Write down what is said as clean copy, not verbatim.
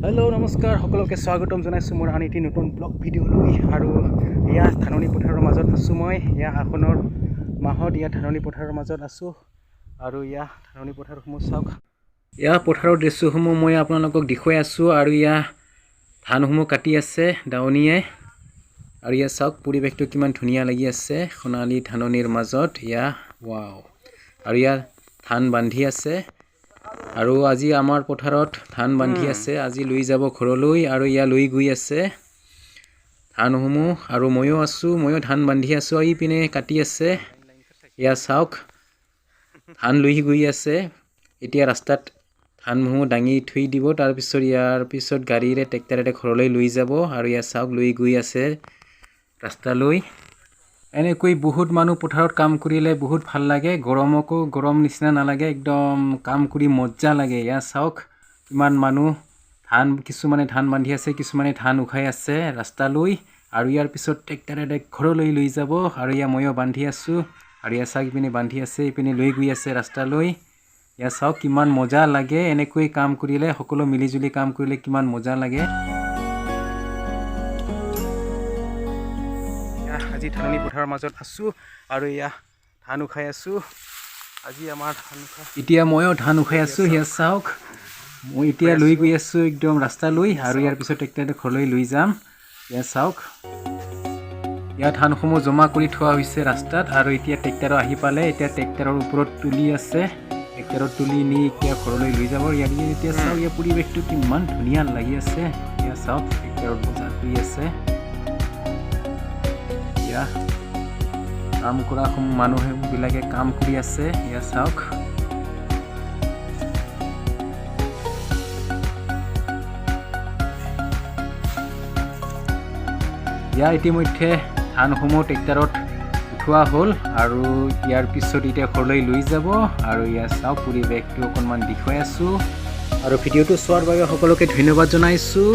hello नमस्कार সকলোকে স্বাগতম জনাইছো মোৰ আন এটি নতুন ব্লগ ভিডিঅ' লৈ আৰু ইয়া ধাননি পথাৰৰ মাজত আছো মই ইয়া আখনৰ মাহত ইয়া ধাননি পথাৰৰ মাজত আছো আৰু ইয়া ধাননি পথাৰসমূহ চাওক ইয়া পথাৰৰ দৃশ্যসমূহ মই আপোনালোকক দেখুৱাই আছো আৰু ইয়া ধানসমূহ কাটি আছে দাৱনীয়ে আৰু ইয়া চাওক পৰিৱেশটো কিমান ধুনীয়া লাগি আছে সোণালী ধাননিৰ মাজত ইয়া ওয়াও আৰু ইয়া ধান বান্ধি আছে আৰু আজি আমাৰ পথাৰত ধান বান্ধি আছে আজি লৈ যাব ঘৰলৈ আৰু ইয়া লৈ গৈ আছে ধানসমূহ আৰু ময়ো আছো ময়ো ধান বান্ধি আছো এই পিনে কাটি আছে ইয়া চাওক ধান লৈ গৈ আছে এতিয়া ৰাস্তাত ধানসমূহ দাঙি থৈ দিব তাৰ পিছত ইয়াৰ পিছত গাড়ীৰে ট্ৰেক্টৰেৰে ঘৰলৈ লৈ যাব আৰু ইয়া চাওক লৈ গৈ আছে ৰাস্তালৈ এনেকৈ বহুত মানুহ পথাৰত কাম কৰিলে বহুত ভাল লাগে গৰমকো গৰম নিচিনা নালাগে একদম কাম কৰি মজা লাগে ইয়া চাওক কিমান মানুহ ধান কিছুমানে ধান বান্ধি আছে কিছুমানে ধান উখাই আছে ৰাস্তালৈ আৰু ইয়াৰ পিছত ট্ৰেক্টৰেৰে ঘৰলৈ লৈ যাব আৰু ইয়া ময়ো বান্ধি আছো আৰু ইয়া চাওক ইপিনে বান্ধি আছে ইপিনে লৈ গৈ আছে ৰাস্তালৈ ইয়া চাওক কিমান মজা লাগে এনেকৈ কাম কৰিলে সকলো মিলিজুলি কাম কৰিলে কিমান মজা লাগে আজি ধাননি পথাৰৰ মাজত আছো আৰু ইয়া ধান উখাই আছো আজি আমাৰ ধান উখা এতিয়া ময়ো ধান উখাই আছো ইয়া চাওক মই এতিয়া লৈ গৈ আছো একদম ৰাস্তালৈ আৰু ইয়াৰ পিছত ট্ৰেক্টৰে ঘৰলৈ লৈ যাম ইয়া চাওক ইয়া ধানসমূহ জমা কৰি থোৱা হৈছে ৰাস্তাত আৰু এতিয়া ট্ৰেক্টৰ আহি পালে এতিয়া ট্ৰেক্টৰৰ ওপৰত তুলি আছে ট্ৰেক্টৰত তুলি নি এতিয়া ঘৰলৈ লৈ যাব ইয়াৰ এতিয়া চাওক ইয়া পৰিৱেশটো কিমান ধুনীয়া লাগি আছে ইয়া চাওক ট্ৰেক্টৰত বজাৰ কৰি আছে কাম কৰা মানুহবিলাকে কাম কৰি আছে ইয়া চাওক ইয়া ইতিমধ্যে ধানসমূহ ট্ৰেক্টৰত উঠোৱা হ'ল আৰু ইয়াৰ পিছত এতিয়া ঘৰলৈ লৈ যাব আৰু ইয়া চাওক পৰিৱেশটো অকণমান দেখুৱাই আছো আৰু ভিডিঅ'টো চোৱাৰ বাবে সকলোকে ধন্যবাদ জনাইছো